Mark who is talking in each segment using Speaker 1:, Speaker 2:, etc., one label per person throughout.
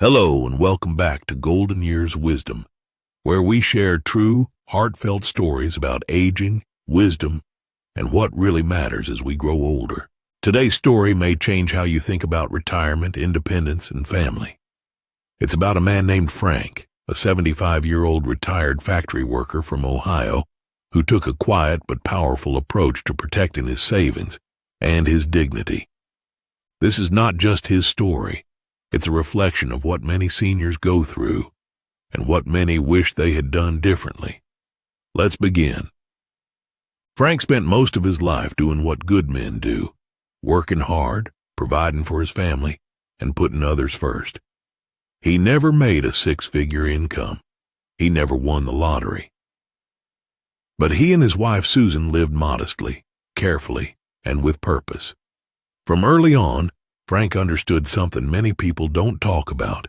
Speaker 1: Hello and welcome back to Golden Years Wisdom, where we share true, heartfelt stories about aging, wisdom, and what really matters as we grow older. Today's story may change how you think about retirement, independence, and family. It's about a man named Frank, a 75-year-old retired factory worker from Ohio who took a quiet but powerful approach to protecting his savings and his dignity. This is not just his story. It's a reflection of what many seniors go through and what many wish they had done differently. Let's begin. Frank spent most of his life doing what good men do, working hard, providing for his family, and putting others first. He never made a six-figure income. He never won the lottery. But he and his wife Susan lived modestly, carefully, and with purpose. From early on, Frank understood something many people don't talk about,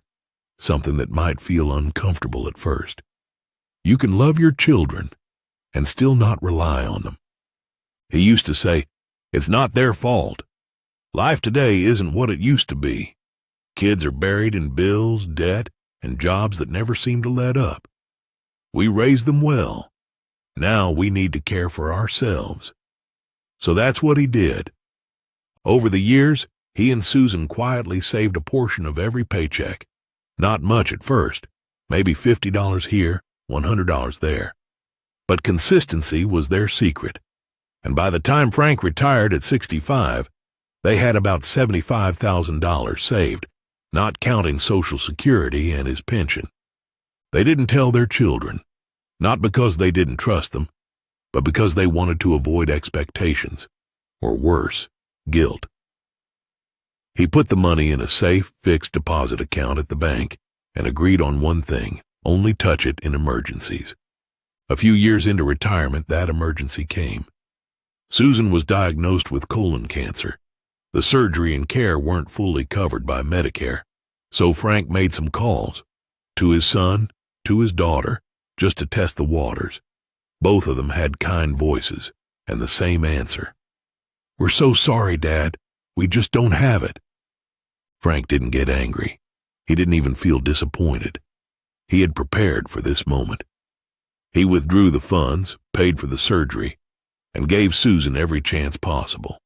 Speaker 1: something that might feel uncomfortable at first. You can love your children and still not rely on them. He used to say, "It's not their fault. Life today isn't what it used to be. Kids are buried in bills, debt, and jobs that never seem to let up. We raised them well. Now we need to care for ourselves." So that's what he did. Over the years, he and Susan quietly saved a portion of every paycheck. Not much at first, maybe $50 here, $100 there. But consistency was their secret. And by the time Frank retired at 65, they had about $75,000 saved, not counting Social Security and his pension. They didn't tell their children, not because they didn't trust them, but because they wanted to avoid expectations, or worse, guilt. He put the money in a safe, fixed deposit account at the bank and agreed on one thing: only touch it in emergencies. A few years into retirement, that emergency came. Susan was diagnosed with colon cancer. The surgery and care weren't fully covered by Medicare, so Frank made some calls to his son, to his daughter, just to test the waters. Both of them had kind voices and the same answer: "We're so sorry, Dad. We just don't have it." Frank didn't get angry. He didn't even feel disappointed. He had prepared for this moment. He withdrew the funds, paid for the surgery, and gave Susan every chance possible.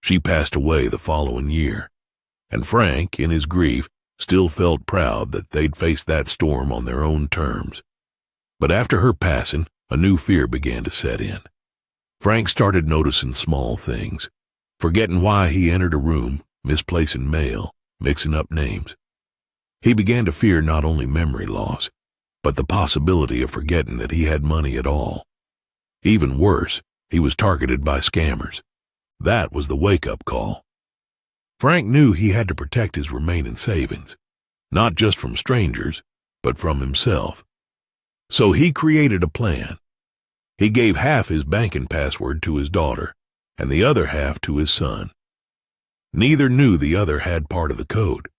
Speaker 1: She passed away the following year, and Frank, in his grief, still felt proud that they'd faced that storm on their own terms. But after her passing, a new fear began to set in. Frank started noticing small things, forgetting why he entered a room, misplacing mail, mixing up names. He began to fear not only memory loss, but the possibility of forgetting that he had money at all. Even worse, he was targeted by scammers. That was the wake-up call. Frank knew he had to protect his remaining savings, not just from strangers, but from himself. So he created a plan. He gave half his banking password to his daughter and the other half to his son. Neither knew the other had part of the code,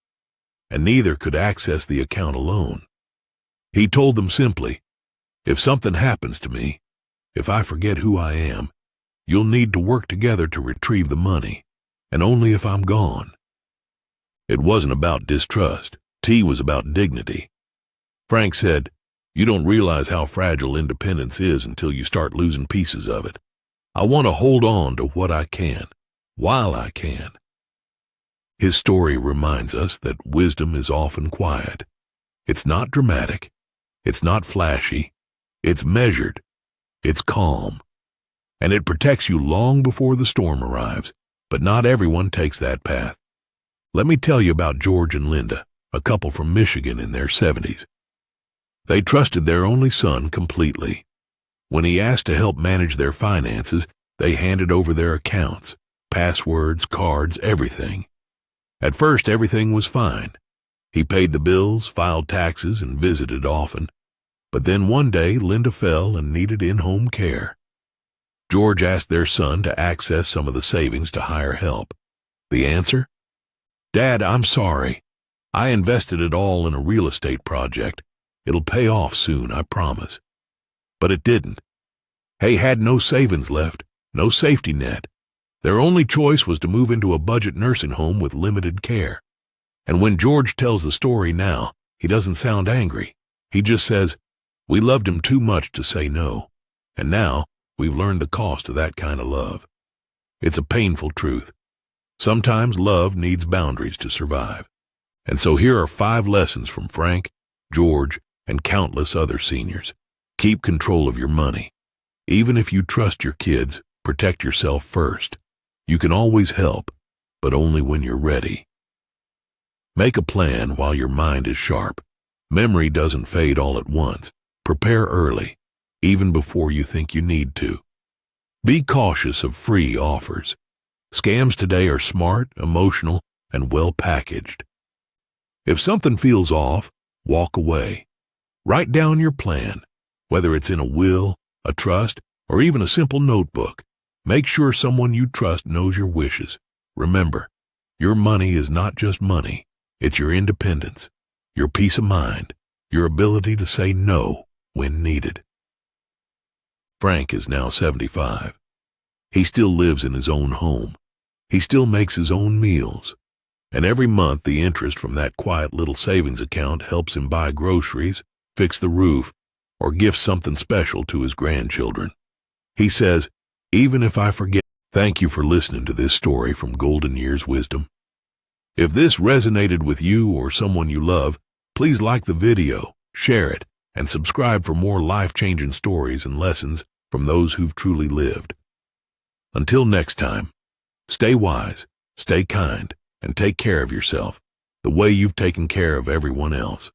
Speaker 1: and neither could access the account alone. He told them simply, "If something happens to me, if I forget who I am, you'll need to work together to retrieve the money, and only if I'm gone." It wasn't about distrust. T was about dignity. Frank said, "You don't realize how fragile independence is until you start losing pieces of it. I want to hold on to what I can, while I can." His story reminds us that wisdom is often quiet. It's not dramatic. It's not flashy. It's measured. It's calm. And it protects you long before the storm arrives. But not everyone takes that path. Let me tell you about George and Linda, a couple from Michigan in their 70s. They trusted their only son completely. When he asked to help manage their finances, they handed over their accounts, passwords, cards, everything. At first, everything was fine. He paid the bills, filed taxes, and visited often. But then one day, Linda fell and needed in-home care. George asked their son to access some of the savings to hire help. The answer? "Dad, I'm sorry. I invested it all in a real estate project. It'll pay off soon, I promise." But it didn't. They had no savings left, no safety net. Their only choice was to move into a budget nursing home with limited care. And when George tells the story now, he doesn't sound angry. He just says, "We loved him too much to say no. And now we've learned the cost of that kind of love." It's a painful truth. Sometimes love needs boundaries to survive. And so here are 5 lessons from Frank, George, and countless other seniors. Keep control of your money. Even if you trust your kids, protect yourself first. You can always help, but only when you're ready. Make a plan while your mind is sharp. Memory doesn't fade all at once. Prepare early, even before you think you need to. Be cautious of free offers. Scams today are smart, emotional, and well packaged. If something feels off, walk away. Write down your plan, whether it's in a will, a trust, or even a simple notebook. Make sure someone you trust knows your wishes. Remember, your money is not just money. It's your independence, your peace of mind, your ability to say no when needed. Frank is now 75. He still lives in his own home. He still makes his own meals. And every month the interest from that quiet little savings account helps him buy groceries, fix the roof, or gift something special to his grandchildren. He says, "Even if I forget." Thank you for listening to this story from Golden Years Wisdom. If this resonated with you or someone you love, please like the video, share it, and subscribe for more life-changing stories and lessons from those who've truly lived. Until next time, stay wise, stay kind, and take care of yourself the way you've taken care of everyone else.